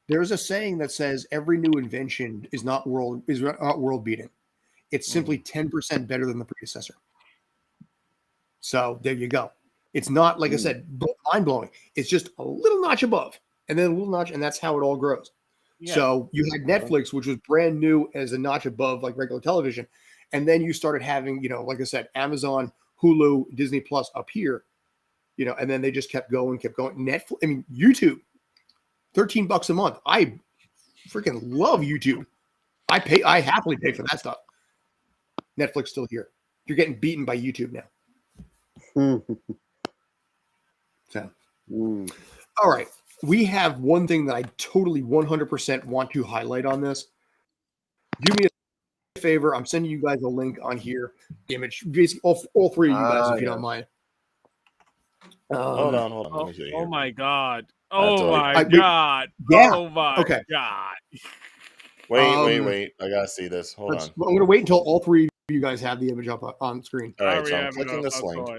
There's a saying that says every new invention is not world beating. It's simply 10% better than the predecessor. So there you go. It's not, like I said, mind blowing. It's just a little notch above, and then a little notch, and that's how it all grows. Yeah. So you had Netflix, which was brand new as a notch above like regular television. And then you started having, like I said, Amazon, Hulu, Disney Plus up here, and then they just kept going. Netflix, I mean, YouTube, $13 a month. I freaking love YouTube. I happily pay for that stuff. Netflix still here. You're getting beaten by YouTube now. So, all right. We have one thing that I totally 100% want to highlight on this. Do me a favor. I'm sending you guys a link on here. Image, basically all three of you guys, if you don't mind. Hold on. Oh my God. Oh my God. Yeah. Oh my God. Wait. I gotta see this. Hold on. I'm gonna wait until all three of you guys have the image up on screen. All right, so I'm clicking this link.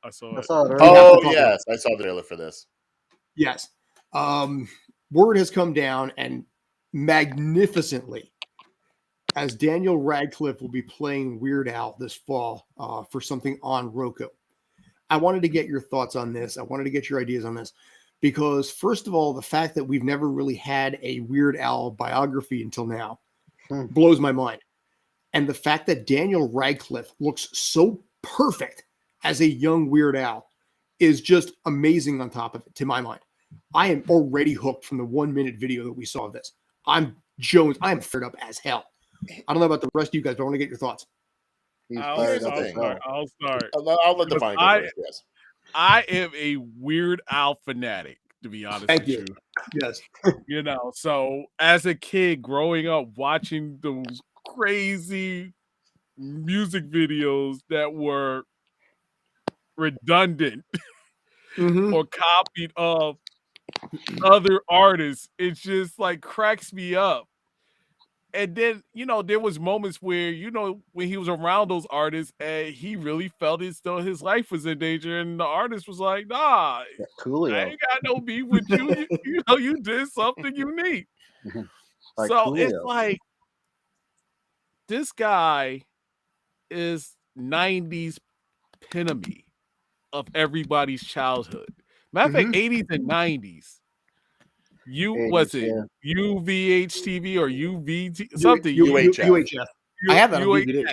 I saw it. Oh yes, I saw the trailer for this. Yes. Word has come down and magnificently as Daniel Radcliffe will be playing Weird Al this fall for something on Roku. I wanted to get your thoughts on this. I wanted to get your ideas on this because, first of all, the fact that we've never really had a Weird Al biography until now blows my mind. And the fact that Daniel Radcliffe looks so perfect as a young Weird Al is just amazing on top of it, to my mind. I am already hooked from the 1-minute video that we saw of this. I'm fired up as hell. I don't know about the rest of you guys, but I want to get your thoughts. I'll start. I'll let Devon go first. Yes. I am a Weird Al fanatic, to be honest with you. Yes. So as a kid growing up watching those crazy music videos that were redundant or copied of other artists, it just like cracks me up. And then, there was moments where, when he was around those artists and he really felt as though his life was in danger. And the artist was like, nah, Coolio. I ain't got no beef with you. You did something unique. Like so Coolio. it's like, this guy is 90s epitome of everybody's childhood. Matter of fact, 80s and 90s. Was it UVH TV or UVT something? UHF. I have that on DVD.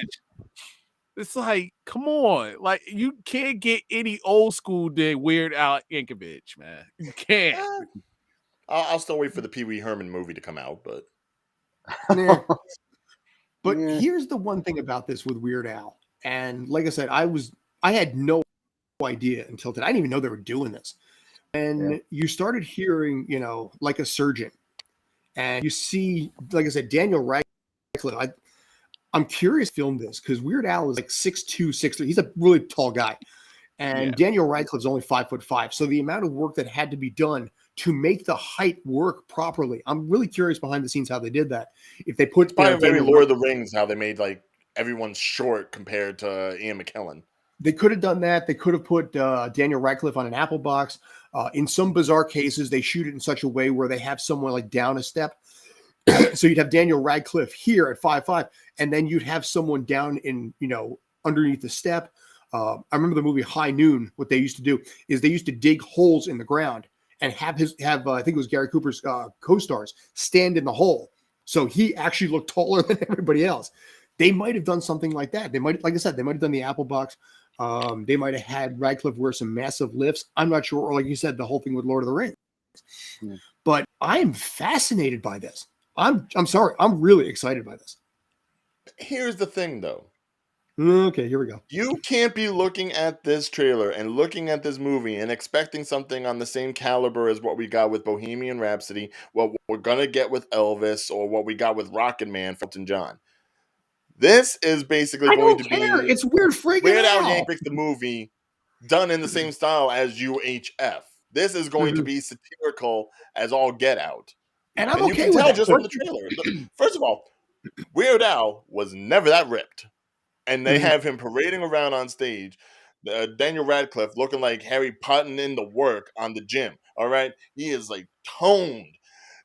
It's like, come on, like you can't get any old school than Weird Al Yankovic, man. You can't. I'll still wait for the Pee Wee Herman movie to come out, but. But here's the one thing about this with Weird Al, and like I said, I had no idea until today. I didn't even know they were doing this. And you started hearing, like a surgeon, and you see, like I said, Daniel Radcliffe. I'm curious to film this because Weird Al is like 6'2", 6'3". He's a really tall guy. And Daniel Radcliffe's only 5'5". So the amount of work that had to be done to make the height work properly, I'm really curious behind the scenes how they did that. If they put very Lord of the Rings, how they made like everyone short compared to Ian McKellen. They could have done that. They could have put Daniel Radcliffe on an apple box. In some bizarre cases, they shoot it in such a way where they have someone like down a step. So you'd have Daniel Radcliffe here at 5'5", and then you'd have someone down in, underneath the step. I remember the movie High Noon. What they used to do is they used to dig holes in the ground and have I think it was Gary Cooper's co-stars stand in the hole. So he actually looked taller than everybody else. They might have done something like that. They might, like I said, they might have done the apple box. They might have had Radcliffe wear some massive lifts. I'm not sure. Or like you said, the whole thing with Lord of the Rings. But I am fascinated by this. I'm sorry. I'm really excited by this. Here's the thing, though. Okay, here we go. You can't be looking at this trailer and looking at this movie and expecting something on the same caliber as what we got with Bohemian Rhapsody, what we're going to get with Elvis, or what we got with Rocket Man, Elton John. This is basically going to be... It's Weird freaking Weird Al Yankovic, the movie, done in the same style as UHF. This is going to be satirical as all get out. And I'm okay with that. You can tell just from the trailer. First of all, Weird Al was never that ripped. And they have him parading around on stage, Daniel Radcliffe looking like Harry putting in the work on the gym. All right? He is like toned.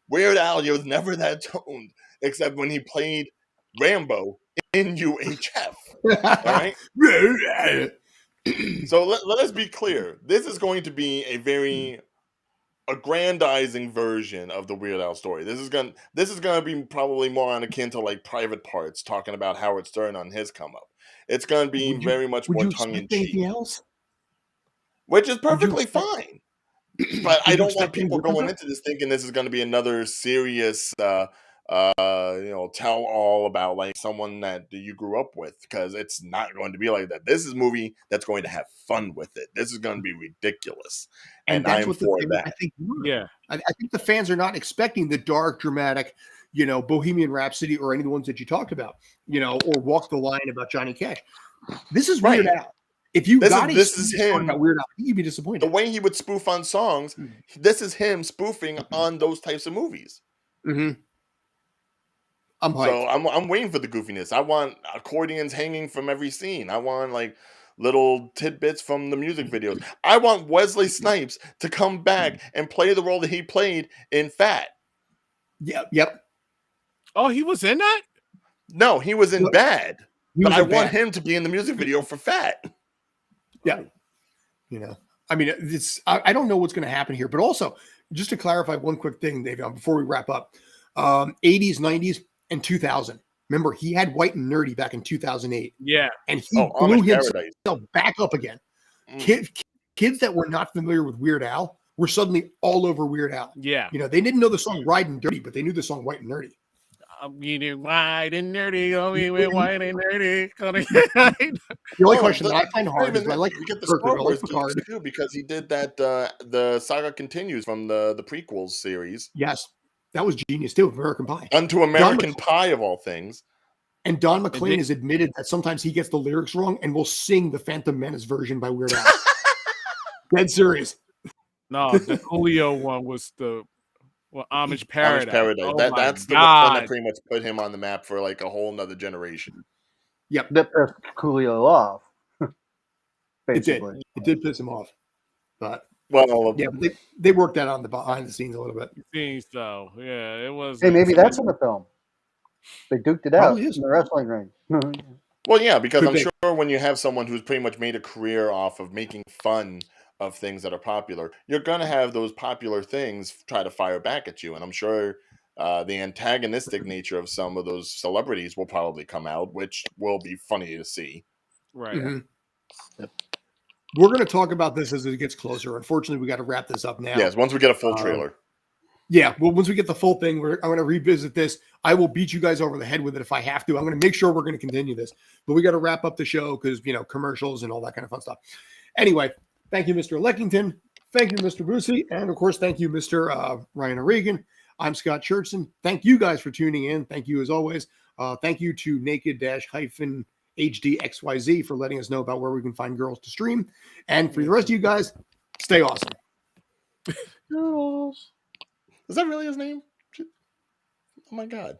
Weird Al, he was never that toned, except when he played Rambo in UHF. All right? So let us be clear. This is going to be a very aggrandizing version of the Weird Al story. This is gonna be probably more on akin to like Private Parts, talking about Howard Stern on his come up. It's gonna be very much more tongue in cheek. Anything else? Which is perfectly fine. But I don't want people going into this thinking this is gonna be another serious tell all about like someone that you grew up with, because it's not going to be like that. This is a movie that's going to have fun with it. This is going to be ridiculous. And that's I'm for that. I think I think the fans are not expecting the dark, dramatic, Bohemian Rhapsody or any of the ones that you talked about, or Walk the Line about Johnny Cash. This is Weird Al. If you this is him about Weird Al, you'd be disappointed. The way he would spoof on songs, this is him spoofing on those types of movies. I'm waiting for the goofiness. I want accordions hanging from every scene. I want like little tidbits from the music videos. I want Wesley Snipes to come back and play the role that he played in Fat. Yep. Oh, he was in that? No, he was in Bad. But I want him to be in the music video for Fat. Yeah. I mean, I don't know what's going to happen here, but also just to clarify one quick thing, Dayveonne, before we wrap up, 80s, 90s, and 2000. Remember, he had White and Nerdy back in 2008. Yeah. And he blew himself back up again. Kids that were not familiar with Weird Al were suddenly all over Weird Al. Yeah. They didn't know the song Riding Dirty, but they knew the song White and Nerdy. White and nerdy, white and nerdy. The only question that I find hard is I like to get the Star Wars too, because he did that. The saga continues from the prequels series. Yes, that was genius too. American Pie. Unto American Pie of all things. And Don McLean has admitted that sometimes he gets the lyrics wrong and will sing the Phantom Menace version by Weird Al. Dead serious. No, the Coolio one was the Amish Paradise. Amish Paradise. Oh That's the one that pretty much put him on the map for like a whole nother generation. Yep. That pissed Coolio off. Basically. It did piss him off. But well, yeah, but they worked that on the behind the scenes a little bit. So yeah, it was. Hey, maybe that's in the film. They duked it out in the wrestling ring. Well, yeah, because I'm sure when you have someone who's pretty much made a career off of making fun of things that are popular, you're gonna have those popular things try to fire back at you, and I'm sure the antagonistic nature of some of those celebrities will probably come out, which will be funny to see. Right. Mm-hmm. Yep. We're going to talk about this as it gets closer. Unfortunately, we got to wrap this up now. Yes, once we get a full trailer. Yeah, well, once we get the full thing, I'm going to revisit this. I will beat you guys over the head with it if I have to. I'm going to make sure we're going to continue this. But we got to wrap up the show because, commercials and all that kind of fun stuff. Anyway, thank you, Mr. Leckington. Thank you, Mr. Brucey. And, of course, thank you, Mr. Ryan O'Regan. I'm Scott Churchson. Thank you guys for tuning in. Thank you, as always. Thank you to naked-h HDXYZ for letting us know about where we can find girls to stream. And for the rest of you guys, stay awesome. Is that really his name? Oh my God.